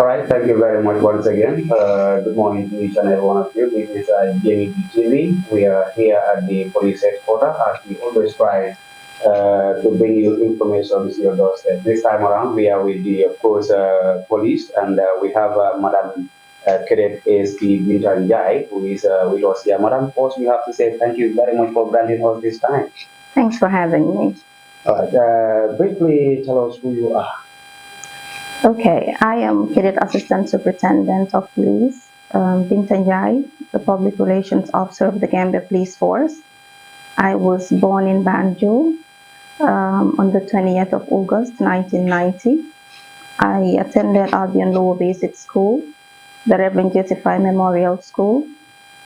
All right, thank you very much once again. Good morning to each and every one of you. This is GMEB TV. We are here at the police headquarters as we always try to bring you information to your doorstep. This time around, we are with the, of course, police, and we have Madam Cadet ASP Binta Njie, who is with us here. Madam, first, we have to say thank you very much for granting us this time. Thanks for having me. All right, briefly tell us who you are. Okay, I am Cadet Assistant Superintendent of Police, Binta Njie, the Public Relations Officer of the Gambia Police Force. I was born in Banjul on the 20th of August 1990. I attended Albion Lower Basic School, the Reverend Josephi Memorial School,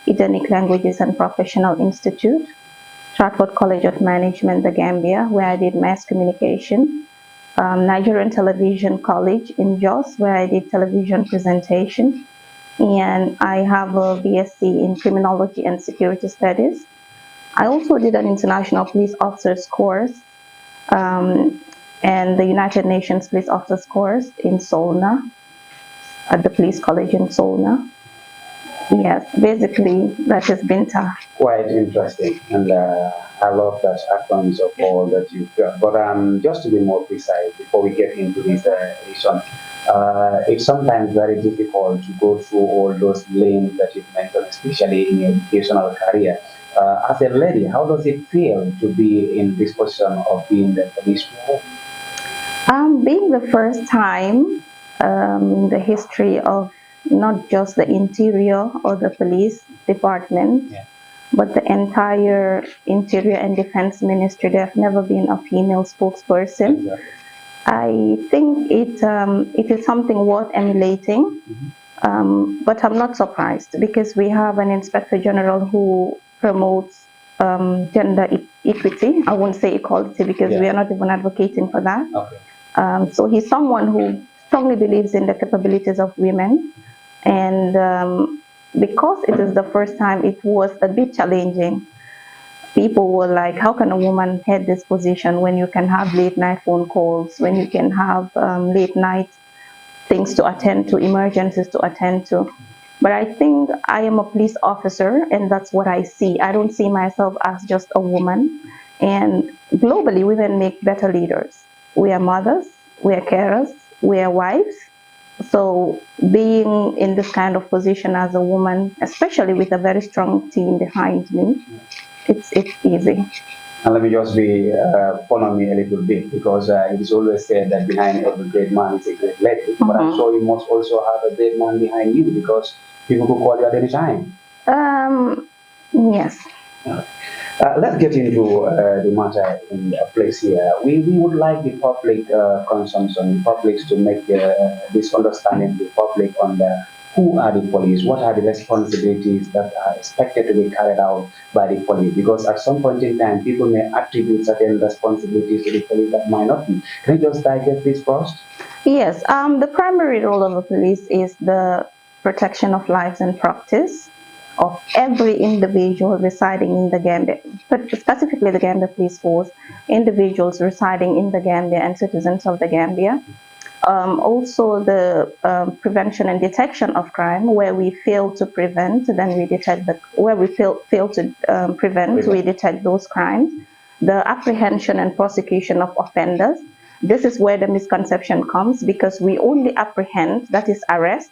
Edenic Languages and Professional Institute, Stratford College of Management, the Gambia, where I did mass communication, Nigerian Television College in Jos, where I did television presentation, and I have a BSc in Criminology and Security Studies. I also did an International Police Officers course and the United Nations Police Officers course in Solna, at the Police College in Solna. Yes, basically that is Binta. Quite interesting, and I love that accounts of all that you've got. But just to be more precise, before we get into this edition, it's sometimes very difficult to go through all those lanes that you've mentioned, especially in your educational career. As a lady, how does it feel to be in this position of being the police pro? Being the first time in the history of not just the interior or the police department, but the entire interior and defense ministry, there have never been a female spokesperson. Exactly. I think it is something worth emulating, but I'm not surprised because we have an inspector general who promotes gender equity. I won't say equality because we are not even advocating for that. Okay. So he's someone who strongly believes in the capabilities of women, and because it is the first time, it was a bit challenging. People were like, how can a woman head this position when you can have late night phone calls, when you can have late night things to attend to, emergencies to attend to? But I think I am a police officer, and that's what I see. I don't see myself as just a woman. And globally, women make better leaders. We are mothers, we are carers, we are wives. So being in this kind of position as a woman, especially with a very strong team behind me, it's easy. And let me just be follow me a little bit, because it is always said that behind every great man is a great lady. But I'm sure you must also have a great man behind you, because people could call you at any time. Yes. Let's get into the matter in place here. We would like the public consumption, the public to make this understanding, the public on who are the police, what are the responsibilities that are expected to be carried out by the police, because at some point in time, people may attribute certain responsibilities to the police that might not be. Can you just digest this first? Yes, the primary role of the police is the protection of lives and properties of every individual residing in the Gambia, but specifically the Gambia Police Force, individuals residing in the Gambia and citizens of the Gambia. Also the prevention and detection of crime, where we fail to prevent, then we detect where we fail to prevent, we detect those crimes. The apprehension and prosecution of offenders. This is where the misconception comes, because we only apprehend, that is arrest,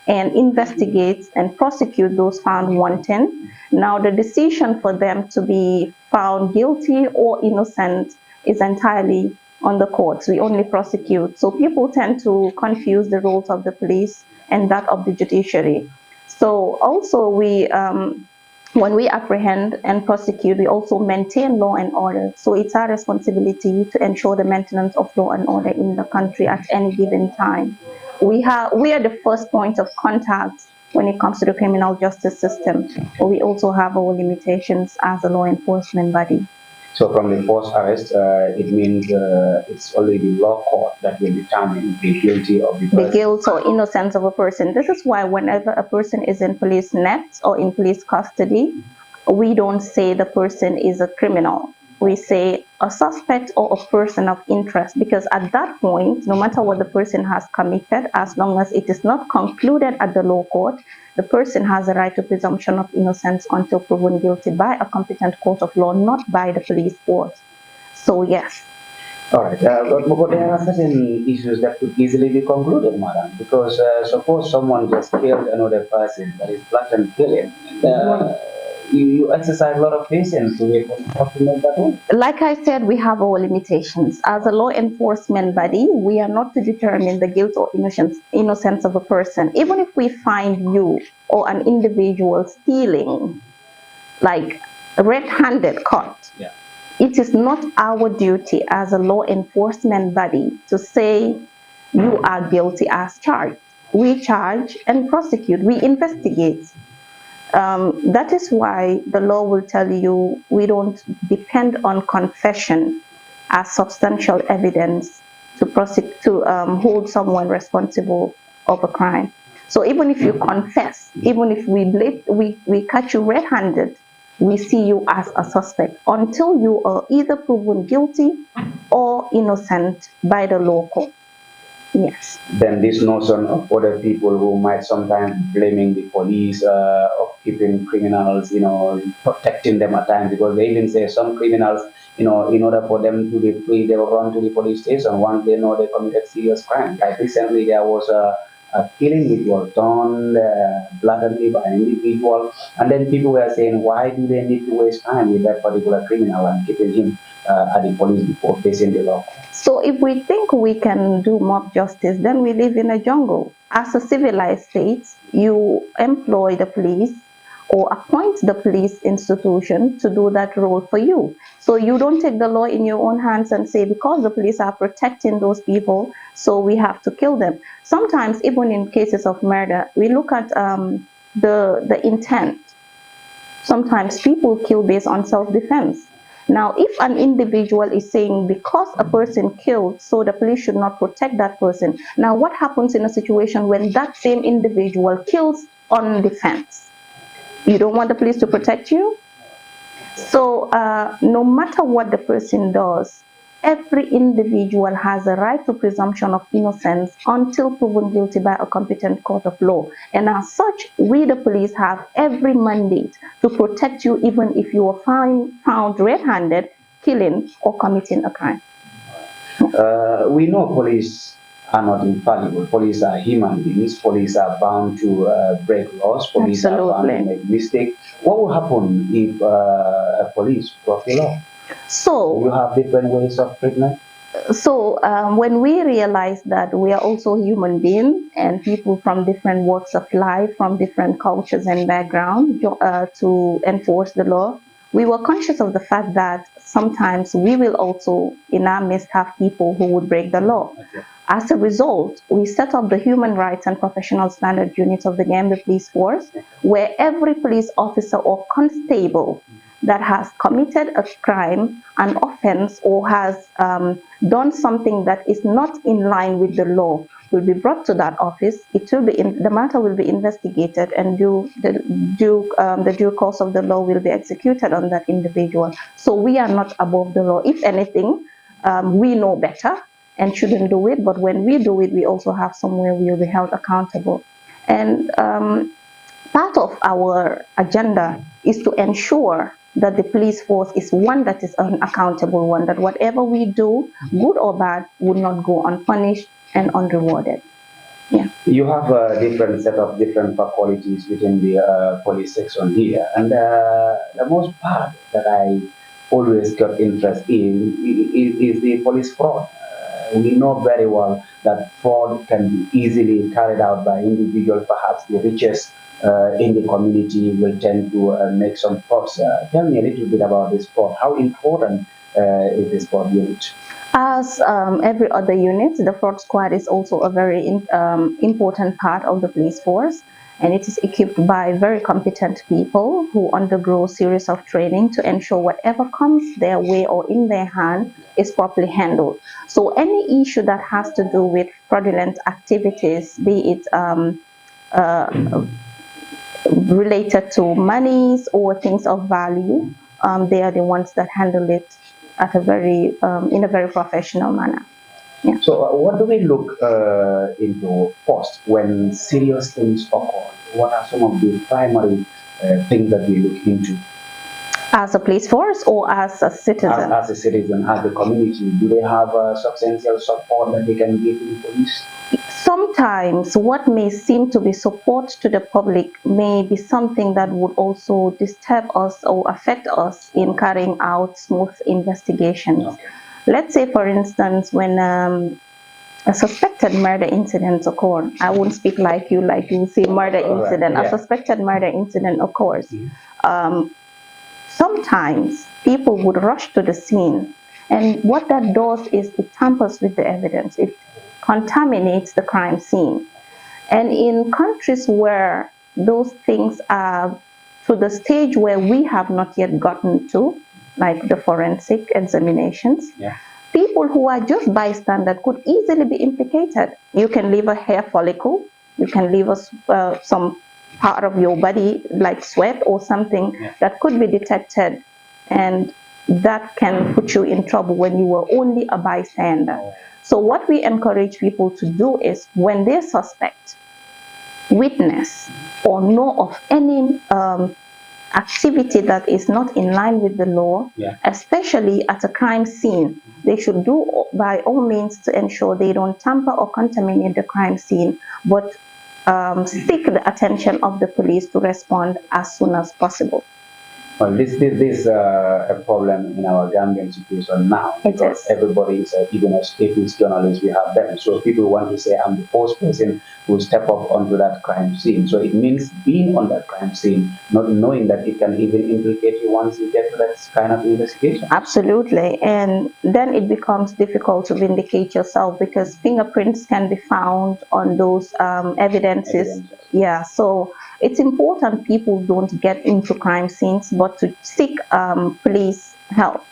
and investigate and prosecute those found wanting. Now the decision for them to be found guilty or innocent is entirely on the courts. We only prosecute. So people tend to confuse the roles of the police and that of the judiciary. So also we, when we apprehend and prosecute, we also maintain law and order. So it's our responsibility to ensure the maintenance of law and order in the country at any given time. We are the first point of contact when it comes to the criminal justice system. We also have our limitations as a law enforcement body. So from the first arrest, it means it's only the law court that will determine the guilty of the person. The guilt or innocence of a person. This is why whenever a person is in police net or in police custody, we don't say the person is a criminal. we say a suspect or a person of interest, because at that point, no matter what the person has committed, as long as it is not concluded at the law court, the person has a right to presumption of innocence until proven guilty by a competent court of law, not by the police force. So yes. All right, but there are certain issues that could easily be concluded, madam, because suppose someone just killed another person, that is blatant killing, and you exercise a lot of patience to wait for the court to make that rule. Like I said, we have our limitations. As a law enforcement body, we are not to determine the guilt or innocence of a person. Even if we find you or an individual stealing, like red-handed caught, Yeah. it is not our duty as a law enforcement body to say you are guilty as charged. We charge and prosecute, we investigate. That is why the law will tell you we don't depend on confession as substantial evidence to hold someone responsible of a crime. So even if you confess, even if we catch you red-handed, we see you as a suspect until you are either proven guilty or innocent by the law court. Yes. Then this notion of other people who might sometimes blaming the police of keeping criminals, protecting them at times, because they even say some criminals, in order for them to be free, they will run to the police station once they know they committed serious crime. Like recently, there was a killing which was done blatantly by an individual, and then people were saying, why do they need to waste time with that particular criminal and keeping him at the police before facing the law? So if we think we can do mob justice, then we live in a jungle. As a civilized state, you employ the police or appoint the police institution to do that role for you. So you don't take the law in your own hands and say, because the police are protecting those people, so we have to kill them. Sometimes, even in cases of murder, we look at the intent. Sometimes people kill based on self-defense. Now, if an individual is saying because a person killed, so the police should not protect that person. Now, what happens in a situation when that same individual kills on defense? You don't want the police to protect you? So, no matter what the person does, every individual has a right to presumption of innocence until proven guilty by a competent court of law. And as such, we the police have every mandate to protect you even if you are found red-handed, killing or committing a crime. We know police are not infallible. Police are human beings. Police are bound to break laws. Police are bound to make mistakes. What will happen if a police broke the law? So you have different ways of treatment. So when we realize that we are also human beings and people from different walks of life, from different cultures and backgrounds to enforce the law, we were conscious of the fact that sometimes we will also in our midst have people who would break the law. Okay. As a result, we set up the Human Rights and Professional Standard Unit of the Gambia Police Force, where every police officer or constable that has committed a crime, an offense, or has done something that is not in line with the law will be brought to that office. It will be the matter will be investigated, and the due course of the law will be executed on that individual. So we are not above the law. If anything, we know better and shouldn't do it. But when we do it, we also have somewhere we will be held accountable. And part of our agenda is to ensure that the police force is one that is an accountable one, that whatever we do, good or bad, would not go unpunished and unrewarded. Yeah. You have a different set of different qualities within the police section here, and the most part that I always got interest in is the police fraud. We know very well that fraud can be easily carried out by individuals, perhaps the richest in the community will tend to make some frauds. Tell me a little bit about this fraud. How important is this fraud unit? As every other unit, the fraud squad is also a very important part of the police force, and it is equipped by very competent people who undergo a series of training to ensure whatever comes their way or in their hand is properly handled. So any issue that has to do with fraudulent activities, be it related to monies or things of value, they are the ones that handle it at a very in a very professional manner. Yeah. So, what do we look into first when serious things occur? What are some of the primary things that we look into? As a police force or as a citizen? As a citizen, as the community, do they have substantial support that they can give to the police? Sometimes what may seem to be support to the public may be something that would also disturb us or affect us in carrying out smooth investigations. Okay. Let's say, for instance, when a suspected murder incident occurs, I won't speak like you say murder incident, right. Yeah. A suspected murder incident occurs. Mm-hmm. Sometimes people would rush to the scene, and what that does is it tampers with the evidence. It contaminates the crime scene. And in countries where those things are to the stage where we have not yet gotten to, like the forensic examinations, yeah. People who are just bystanders could easily be implicated. You can leave a hair follicle, you can leave some part of your body like sweat or something that could be detected, and that can put you in trouble when you were only a bystander. So what we encourage people to do is when they suspect, witness, or know of any activity that is not in line with the law, especially at a crime scene, they should do by all means to ensure they don't tamper or contaminate the crime scene, but seek the attention of the police to respond as soon as possible. Well, this is a problem in our Gambian situation now, because everybody is even as escapist journalists, we have them. So people want to say, I'm the first person who step up onto that crime scene. So it means being on that crime scene, not knowing that it can even implicate you once you get to that kind of investigation. Absolutely. And then it becomes difficult to vindicate yourself because fingerprints can be found on those evidences. Yeah, so it's important people don't get into crime scenes, but to seek police help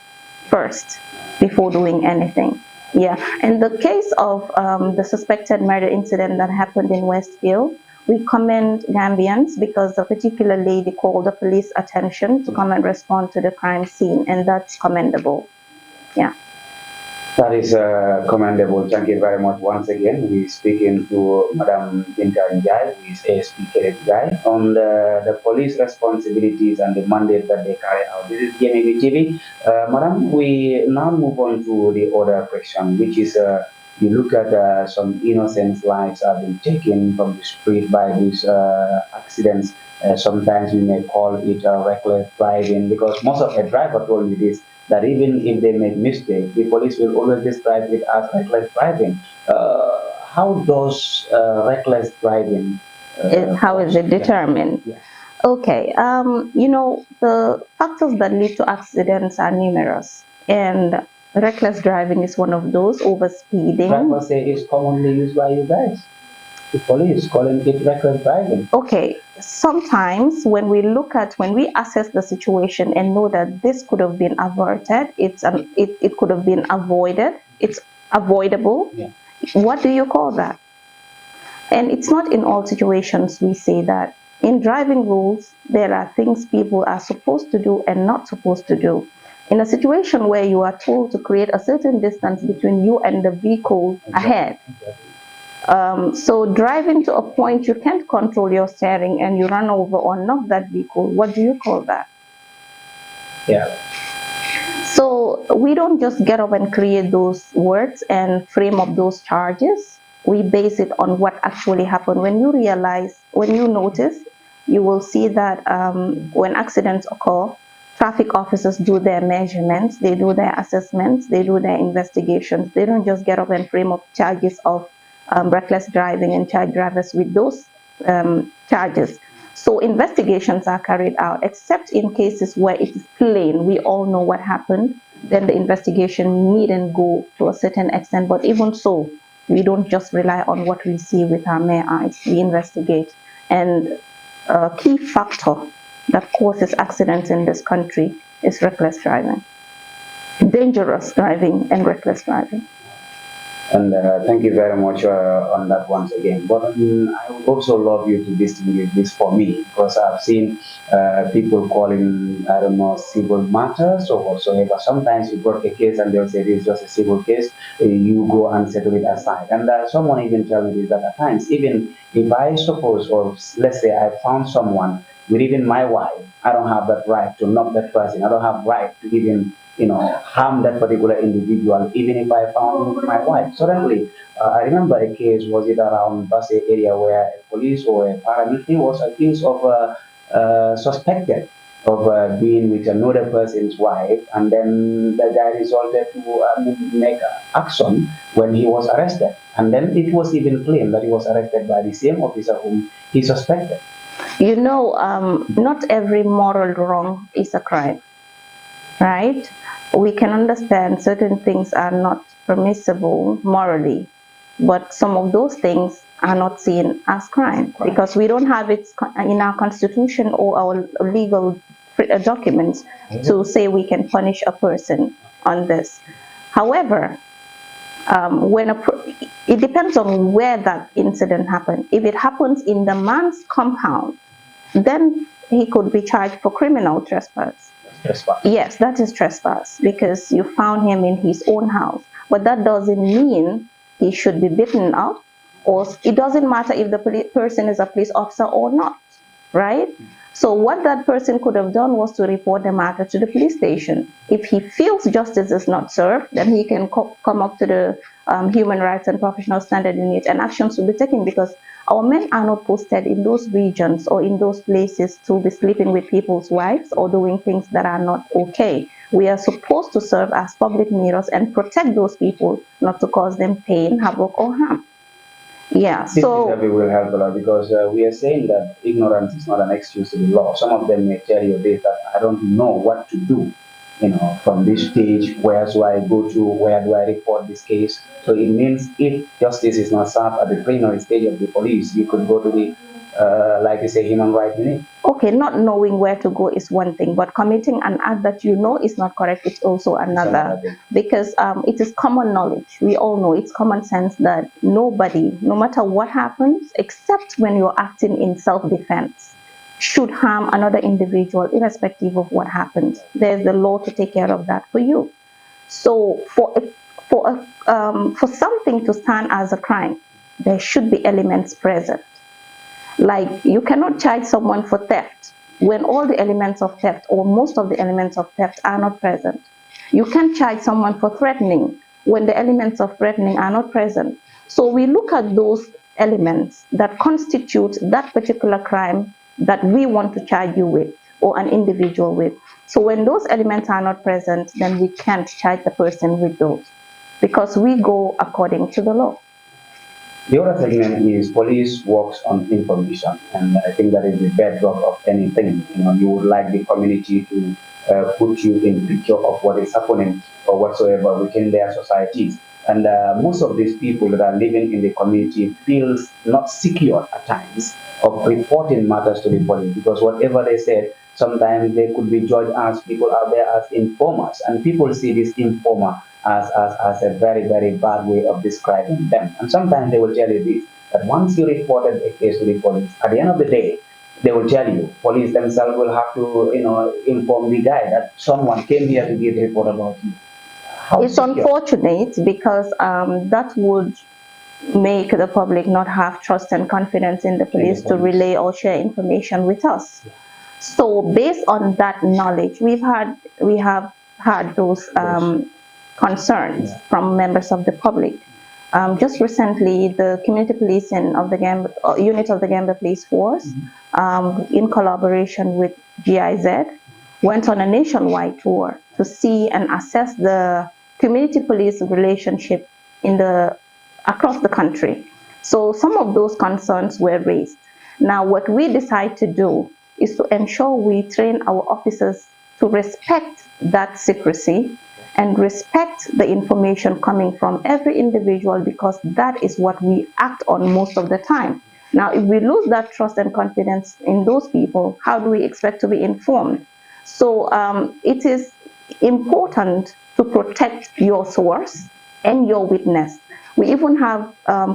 first before doing anything. Yeah, in the case of the suspected murder incident that happened in Westfield, we commend Gambians because a particular lady called the police attention to come and respond to the crime scene, and that's commendable. Yeah. That is commendable. Thank you very much once again. We're speaking to Madam Binta Njie, who is ASP Guy, on the police responsibilities and the mandate that they carry out. This is GMEB TV. Madam, we now move on to the other question, which is you look at some innocent lives have been taken from the street by these accidents. Sometimes we may call it reckless driving, because most of the driver told me this, that even if they make mistakes, the police will always describe it as reckless driving. How does reckless driving? How is it determined? Yeah. Okay, you know, the factors that lead to accidents are numerous, and reckless driving is one of those. Overspeeding. Drivers say it's commonly used by you guys. The police calling it reckless driving. Okay, sometimes when we assess the situation and know that this could have been averted, it could have been avoided, it's avoidable. Yeah. What do you call that? And it's not in all situations we say that. In driving rules, there are things people are supposed to do and not supposed to do. In a situation where you are told to create a certain distance between you and the vehicle ahead, so driving to a point you can't control your steering and you run over or knock that vehicle, what do you call that? Yeah. So we don't just get up and create those words and frame up those charges. We base it on what actually happened. When you notice, you will see that when accidents occur, traffic officers do their measurements, they do their assessments, they do their investigations. They don't just get up and frame up charges of reckless driving and charge drivers with those charges. So investigations are carried out, except in cases where it is plain, we all know what happened, then the investigation needn't go to a certain extent. But even so, we don't just rely on what we see with our mere eyes, we investigate. And a key factor that causes accidents in this country is reckless driving. Dangerous driving and reckless driving. And thank you very much on that once again. But I would also love you to distinguish this for me because I've seen people calling, I don't know, civil matters or whatsoever. Sometimes you brought a case and they'll say this is just a civil case. You go and settle it aside. And someone even tell me this that at times, even if I suppose, or let's say I found someone with even my wife, I don't have that right to knock that person. I don't have right to even harm that particular individual, even if I found my wife. Suddenly, I remember a case, was it around Basse area where a police or a paramilitary was accused of, suspected of being with another person's wife, and then the guy resorted to make action when he was arrested. And then it was even claimed that he was arrested by the same officer whom he suspected. Not every moral wrong is a crime, right? We can understand certain things are not permissible morally, but some of those things are not seen as crime because we don't have it in our constitution or our legal documents to say we can punish a person on this. However, it depends on where that incident happened. If it happens in the man's compound, then he could be charged for criminal trespass. Trespass. Yes, that is trespass because you found him in his own house. But that doesn't mean he should be beaten up, or it doesn't matter if the person is a police officer or not, right? So what that person could have done was to report the matter to the police station. If he feels justice is not served, then he can come up to the Human Rights and Professional Standard Unit and actions will be taken because our men are not posted in those regions or in those places to be sleeping with people's wives or doing things that are not okay. We are supposed to serve as public mirrors and protect those people, not to cause them pain, havoc, or harm. Yeah, this will help a lot because we are saying that ignorance is not an excuse to the law. Some of them may tell you this that I don't know what to do, from this stage, where do I go to, where do I report this case? So it means if justice is not served at the preliminary stage of the police, you could go to the, like you say, human rights unit. Okay, not knowing where to go is one thing, but committing an act that you know is not correct is also another. Because it is common knowledge. We all know it's common sense that nobody, no matter what happens, except when you're acting in self-defense, should harm another individual irrespective of what happens. There's the law to take care of that for you. So for something to stand as a crime, there should be elements present. Like you cannot charge someone for theft when all the elements of theft or most of the elements of theft are not present. You can't charge someone for threatening when the elements of threatening are not present. So we look at those elements that constitute that particular crime that we want to charge you with or an individual with. So when those elements are not present, then we can't charge the person with those because we go according to the law. The other segment is police works on information, and I think that is the bedrock of anything. You would like the community to put you in picture of what is happening or whatsoever within their societies. And most of these people that are living in the community feels not secure at times of reporting matters to the police because whatever they said, sometimes they could be judged as people out there as informers, and people see this informer as a very, very bad way of describing them. And sometimes they will tell you this, that once you reported a case to the police, at the end of the day, they will tell you, police themselves will have to, inform the guy that someone came here to give a report about you. It's unfortunate because that would make the public not have trust and confidence in the police to relay or share information with us. Yeah. So based on that knowledge, we have had those concerns from members of the public. Just recently, the community policing of the Gambia unit of the Gambia Police Force, in collaboration with GIZ, went on a nationwide tour to see and assess the community police relationship across the country. So some of those concerns were raised. Now, what we decide to do is to ensure we train our officers to respect that secrecy and respect the information coming from every individual because that is what we act on most of the time. Now, if we lose that trust and confidence in those people, how do we expect to be informed? So it is important to protect your source and your witness. We even have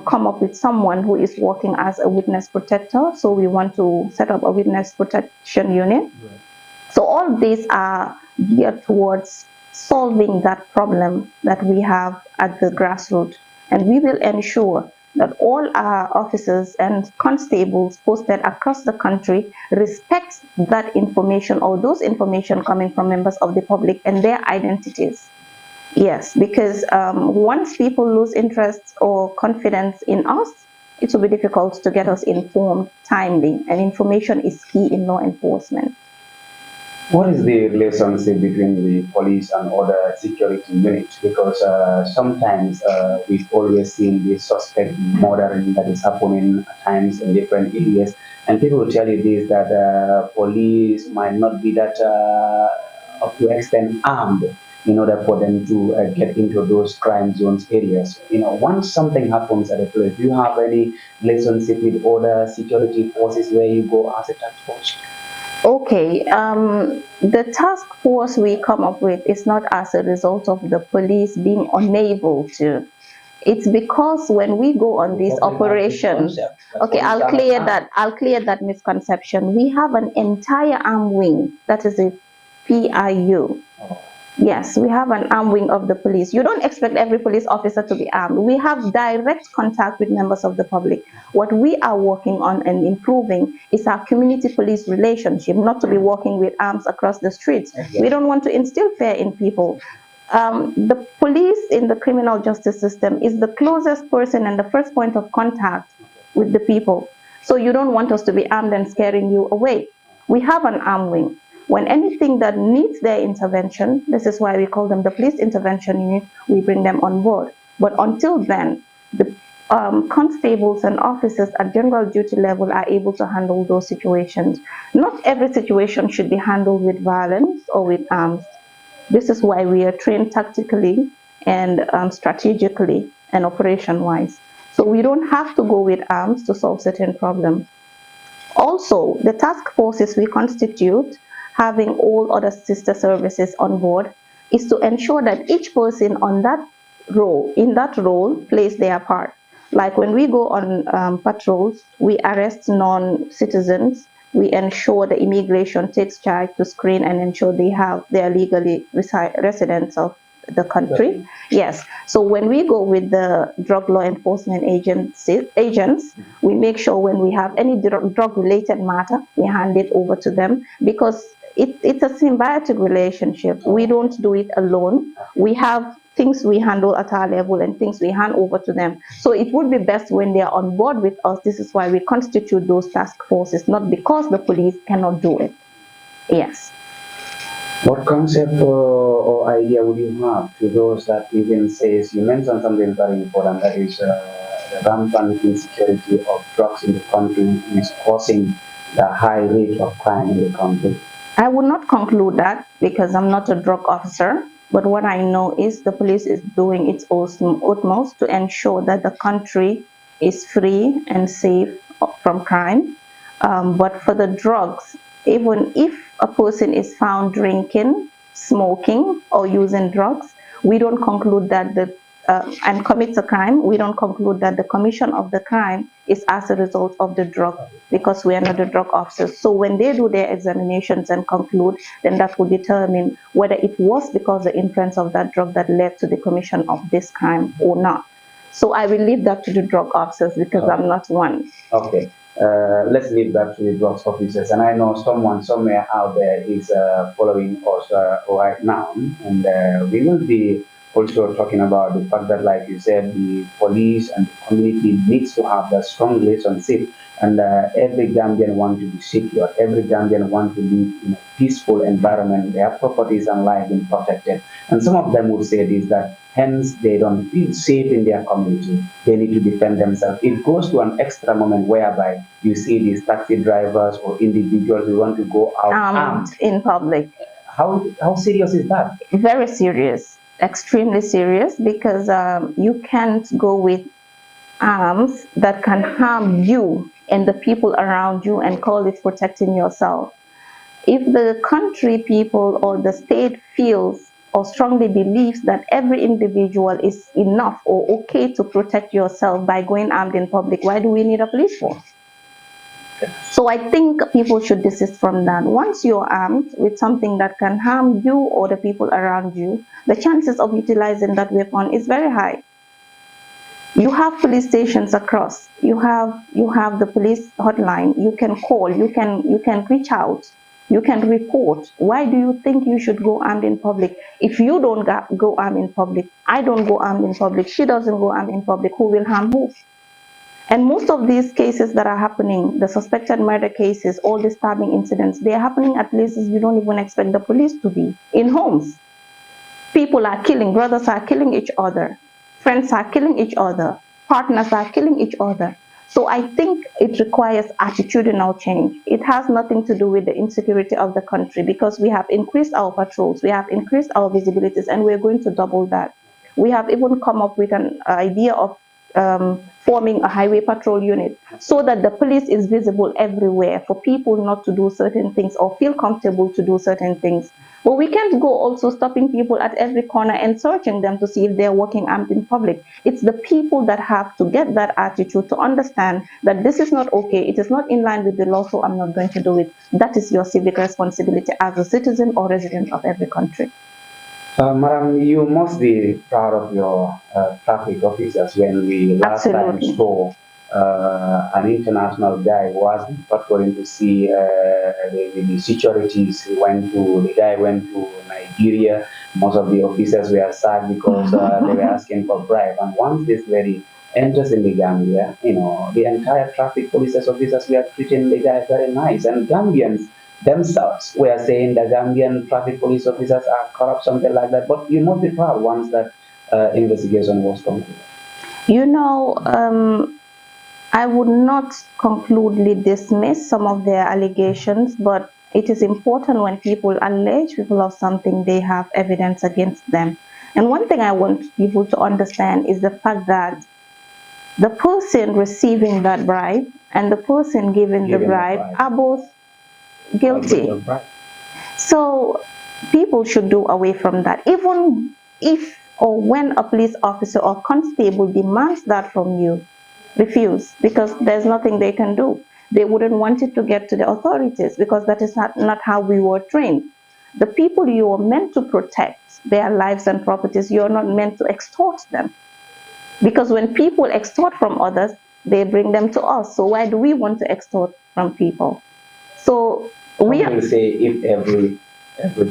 come up with someone who is working as a witness protector. So we want to set up a witness protection unit. Right. So all these are geared towards solving that problem that we have at the grassroots. And we will ensure that all our officers and constables posted across the country respect that information or those information coming from members of the public and their identities. Yes, because once people lose interest or confidence in us, it will be difficult to get us informed timely, and information is key in law enforcement. What is the relationship between the police and other security units? Because sometimes we've always seen the suspect murdering that is happening at times in different areas, and people will tell you this that police might not be that up to extent armed in order for them to get into those crime zones areas. Once something happens at a place, do you have any relationship with other security forces where you go as a task force? Okay, the task force we come up with is not as a result of the police being unable to. It's because when we go on these operations, okay, I'll clear that misconception. We have an entire arm wing, that is a PIU. Yes, we have an arm wing of the police. You don't expect every police officer to be armed. We have direct contact with members of the public. What we are working on and improving is our community police relationship, not to be walking with arms across the streets. Okay. We don't want to instill fear in people. The police in the criminal justice system is the closest person and the first point of contact with the people. So you don't want us to be armed and scaring you away. We have an arm wing. When anything that needs their intervention, this is why we call them the police intervention unit, we bring them on board. But until then, the constables and officers at general duty level are able to handle those situations. Not every situation should be handled with violence or with arms. This is why we are trained tactically and strategically and operation-wise. So we don't have to go with arms to solve certain problems. Also, the task forces we constitute, having all other sister services on board, is to ensure that each person on that role, plays their part. Like when we go on patrols, we arrest non-citizens. We ensure the immigration takes charge to screen and ensure they are legally residents of the country. Yes. So when we go with the drug law enforcement agents, we make sure when we have any drug-related matter, we hand it over to them, because it's a symbiotic relationship. We don't do it alone. We have things we handle at our level and things we hand over to them. So it would be best when they are on board with us. This is why we constitute those task forces, not because the police cannot do it. Yes. What concept or idea would you have to those that even says, you mentioned something very important, that is the rampant insecurity of drugs in the country is causing the high rate of crime in the country? I would not conclude that because I'm not a drug officer, but what I know is the police is doing its utmost to ensure that the country is free and safe from crime. But for the drugs, even if a person is found drinking, smoking, or using drugs, we don't conclude that and commits a crime, we don't conclude that the commission of the crime is as a result of the drug, because we are not the drug officers. So when they do their examinations and conclude, then that will determine whether it was because the influence of that drug that led to the commission of this crime or not. So I will leave that to the drug officers because I'm not one. Okay. Let's leave that to the drugs officers. And I know someone somewhere out there is following us right now, and we will be also talking about the fact that, like you said, the police and the community needs to have that strong relationship, and every Gambian wants to be secure. Every Gambian wants to live in a peaceful environment, their properties and life being protected. And some of them would say this, that hence they don't feel safe in their community. They need to defend themselves. It goes to an extra moment whereby you see these taxi drivers or individuals who want to go out armed in public. How serious is that? Very serious, extremely serious, because you can't go with arms that can harm you and the people around you and call it protecting yourself. If the country people or the state feels or strongly believes that every individual is enough or okay to protect yourself by going armed in public, why do we need a police force? So I think people should desist from that. Once you're armed with something that can harm you or the people around you, the chances of utilizing that weapon is very high. You have police stations across. You have the police hotline. You can call. You can reach out. You can report. Why do you think you should go armed in public? If you don't go armed in public, I don't go armed in public, she doesn't go armed in public, who will harm who? And most of these cases that are happening, the suspected murder cases, all the stabbing incidents, they are happening at places you don't even expect the police to be. In homes, people are killing, brothers are killing each other, friends are killing each other, partners are killing each other. So I think it requires attitudinal change. It has nothing to do with the insecurity of the country, because we have increased our patrols, we have increased our visibilities, and we're going to double that. We have even come up with an idea of forming a highway patrol unit so that the police is visible everywhere for people not to do certain things or feel comfortable to do certain things. But we can't go also stopping people at every corner and searching them to see if they're walking armed in public. It's the people that have to get that attitude to understand that this is not okay, it is not in line with the law, so I'm not going to do it. That is your civic responsibility as a citizen or resident of every country. Madam, you must be proud of your traffic officers. When we last time saw an international guy was patrolling to see the securities. The guy went to Nigeria. Most of the officers were sacked because they were asking for bribe. And once this lady enters in the Gambia, the entire traffic police officers were treating the guy very nice. And Gambians themselves were saying the Gambian traffic police officers are corrupt, something like that. But you must be proud once that investigation was concluded. I would not conclusively dismiss some of their allegations, but it is important when people allege people of something, they have evidence against them. And one thing I want people to understand is the fact that the person receiving that bribe and the person giving the bribe are both guilty. So people should do away from that. Even if or when a police officer or constable demands that from you, refuse, because there's nothing they can do. They wouldn't want it to get to the authorities, because that is not how we were trained. The people you are meant to protect, their lives and properties, you're not meant to extort them. Because when people extort from others, they bring them to us. So why do we want to extort from people? So we will say if every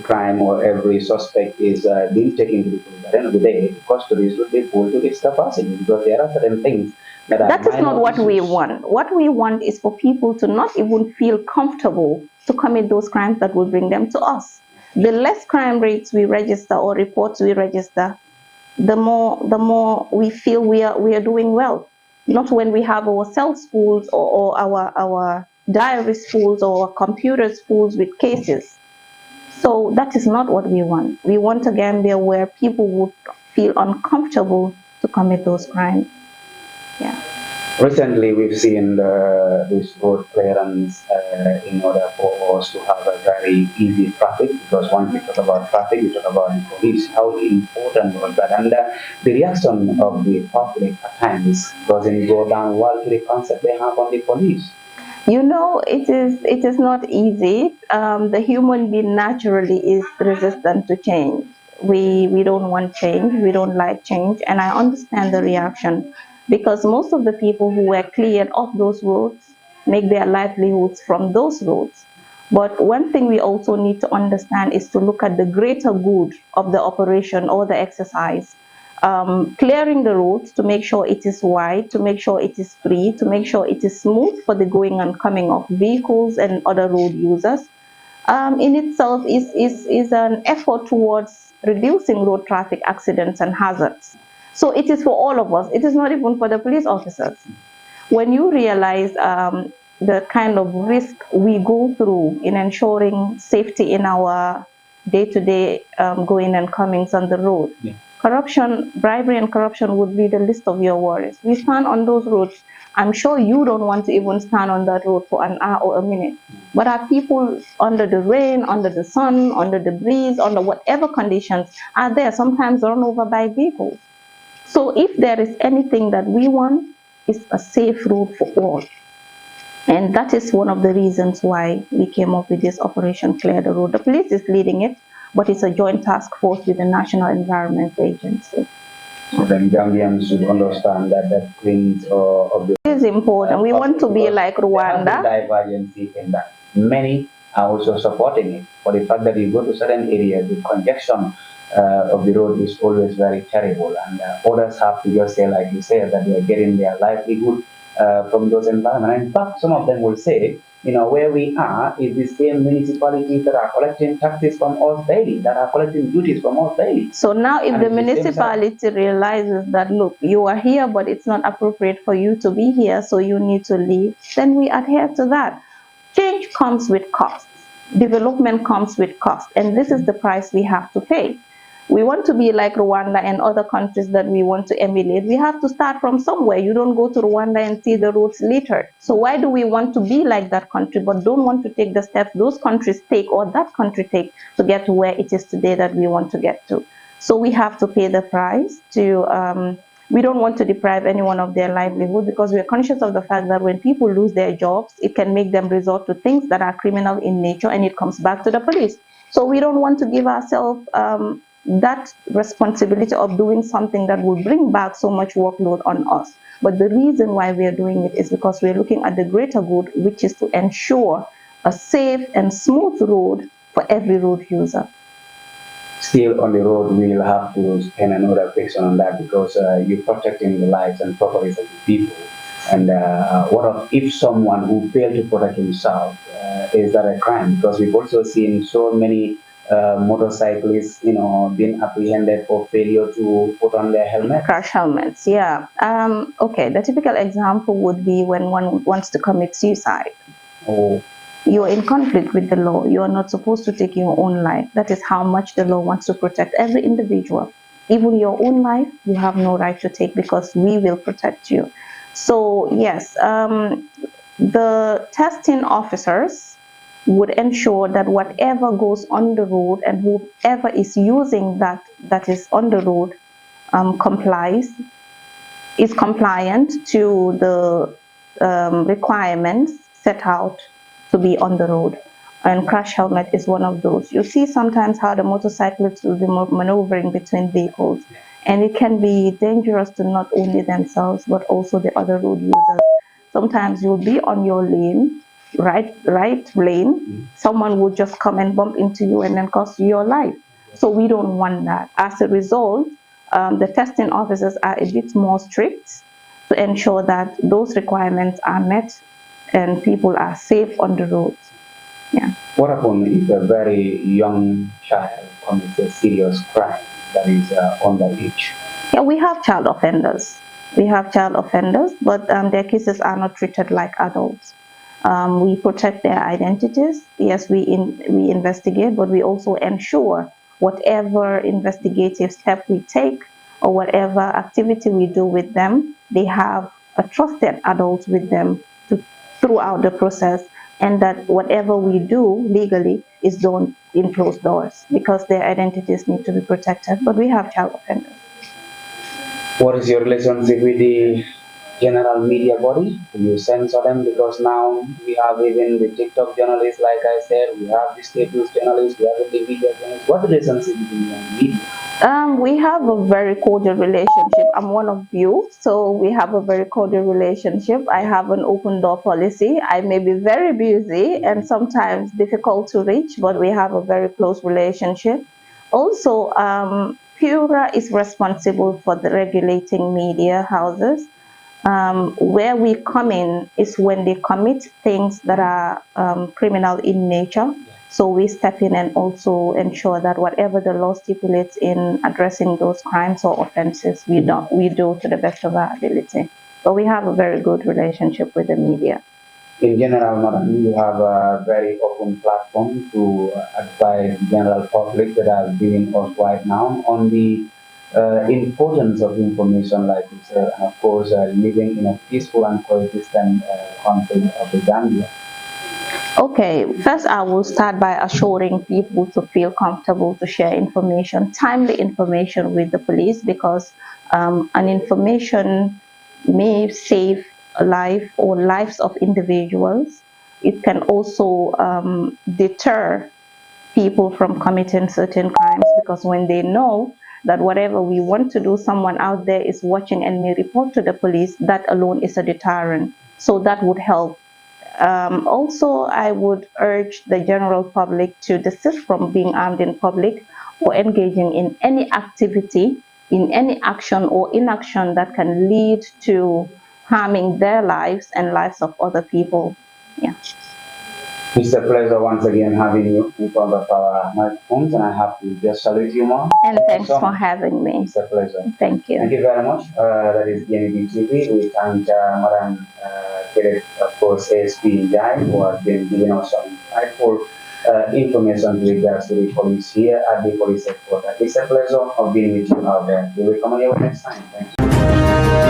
crime or every suspect is being taken to the police, at the end of the day, the custodies will be pulled to its capacity, because there are certain things that is not what we want. What we want is for people to not even feel comfortable to commit those crimes that will bring them to us. The less crime rates we register or reports we register, the more we feel we are doing well. Not when we have our cell schools or our diary schools or computer schools with cases. So that is not what we want. We want a Gambia where people would feel uncomfortable to commit those crimes. Yeah. Recently, we've seen this road clearance in order for us to have a very easy traffic, because once we talk about traffic, we talk about the police. How important was that? And the reaction of the public at times doesn't go down well to the concept they have on the police. It is not easy. The human being naturally is resistant to change. We don't want change. We don't like change. And I understand the reaction, because most of the people who were cleared off those roads make their livelihoods from those roads. But one thing we also need to understand is to look at the greater good of the operation or the exercise. Clearing the roads to make sure it is wide, to make sure it is free, to make sure it is smooth for the going and coming of vehicles and other road users, in itself is an effort towards reducing road traffic accidents and hazards. So it is for all of us. It is not even for the police officers. When you realize the kind of risk we go through in ensuring safety in our day-to-day going and comings on the road, corruption, bribery and corruption would be the least of your worries. We stand on those roads. I'm sure you don't want to even stand on that road for an hour or a minute. But our people under the rain, under the sun, under the breeze, under whatever conditions are there, sometimes run over by vehicles. So if there is anything that we want, it's a safe road for all. And that is one of the reasons why we came up with this Operation Clear the Road. The police is leading it, but it's a joint task force with the National Environment Agency. So then Gambians should understand that that cleans of the... It is important. We want to be like Rwanda. Divergence in that. Many are also supporting it. For the fact that you go to certain areas, the congestion of the road is always very terrible. And others have to just say, like you said, that they are getting their livelihood from those environments. In fact, some of them will say, you know, where we are is the same municipalities that are collecting taxes from us daily, that are collecting duties from us daily. So now if the municipality realizes that, look, you are here, but it's not appropriate for you to be here, so you need to leave, then we adhere to that. Change comes with costs. Development comes with cost. And this is the price we have to pay. We want to be like Rwanda and other countries that we want to emulate. We have to start from somewhere. You don't go to Rwanda and see the roads littered. So why do we want to be like that country but don't want to take the steps those countries take or that country take to get to where it is today that we want to get to? So we have to pay the price to, we don't want to deprive anyone of their livelihood because we are conscious of the fact that when people lose their jobs, it can make them resort to things that are criminal in nature and it comes back to the police. So we don't want to give ourselves that responsibility of doing something that will bring back so much workload on us. But the reason why we are doing it is because we are looking at the greater good, which is to ensure a safe and smooth road for every road user. Still on the road, we will have to spend another question on that because you're protecting the lives and properties of the people. And what if someone who failed to protect himself, is that a crime? Because we've also seen so many motorcyclists, you know, being apprehended for failure to put on their helmet. Crash helmets, yeah. Okay, the typical example would be when one wants to commit suicide. Oh. You're in conflict with the law. You are not supposed to take your own life. That is how much the law wants to protect every individual. Even your own life, you have no right to take because we will protect you. So yes, the testing officers would ensure that whatever goes on the road and whoever is using that is on the road is compliant to the requirements set out to be on the road. And crash helmet is one of those. You see sometimes how the motorcyclists will be maneuvering between vehicles, and it can be dangerous to not only themselves but also the other road users. Sometimes you'll be on your lane, right lane, someone will just come and bump into you and then cost you your life. So we don't want that. As a result, the testing officers are a bit more strict to ensure that those requirements are met and people are safe on the roads. Yeah. What happens if a very young child commits a serious crime that is underage? Yeah, we have child offenders. We have child offenders, but their cases are not treated like adults. We protect their identities. Yes, we investigate, but we also ensure whatever investigative step we take or whatever activity we do with them, they have a trusted adult with them throughout the process, and that whatever we do legally is done in closed doors because their identities need to be protected. But we have child offenders. What is your relationship with the general media body? Do you censor them? Because now we have even the TikTok journalists, like I said, we have the state news journalists, we have the media journalists. What is the relationship between you and the media? We have a very cordial relationship. I'm one of you, so we have a very cordial relationship. I have an open door policy. I may be very busy and sometimes difficult to reach, but we have a very close relationship. Also, PURA is responsible for the regulating media houses. Where we come in is when they commit things that are criminal in nature. So we step in and also ensure that whatever the law stipulates in addressing those crimes or offenses, we do to the best of our ability. But we have a very good relationship with the media. In general, madam, you have a very open platform to advise the general public that are viewing us right now on the importance of information like this, and of course, living in a peaceful and coexistent country of the Gambia? Okay, first I will start by assuring people to feel comfortable to share information, timely information with the police, because an information may save a life or lives of individuals. It can also deter people from committing certain crimes, because when they know that whatever we want to do, someone out there is watching and may report to the police, that alone is a deterrent. So that would help. Also, I would urge the general public to desist from being armed in public or engaging in any activity, in any action or inaction that can lead to harming their lives and lives of other people. Yeah. It's a pleasure once again having you in front of our microphones, and I have to just salute you, Mom. And thanks for having me. It's a pleasure. Thank you. Thank you very much. That is GMEB TV. We thank Madam of course, ASP Njie, who has been giving us some insightful information with regards to the police here at the police headquarters. It's a pleasure of being with you out there. We will come here next time. Thank you.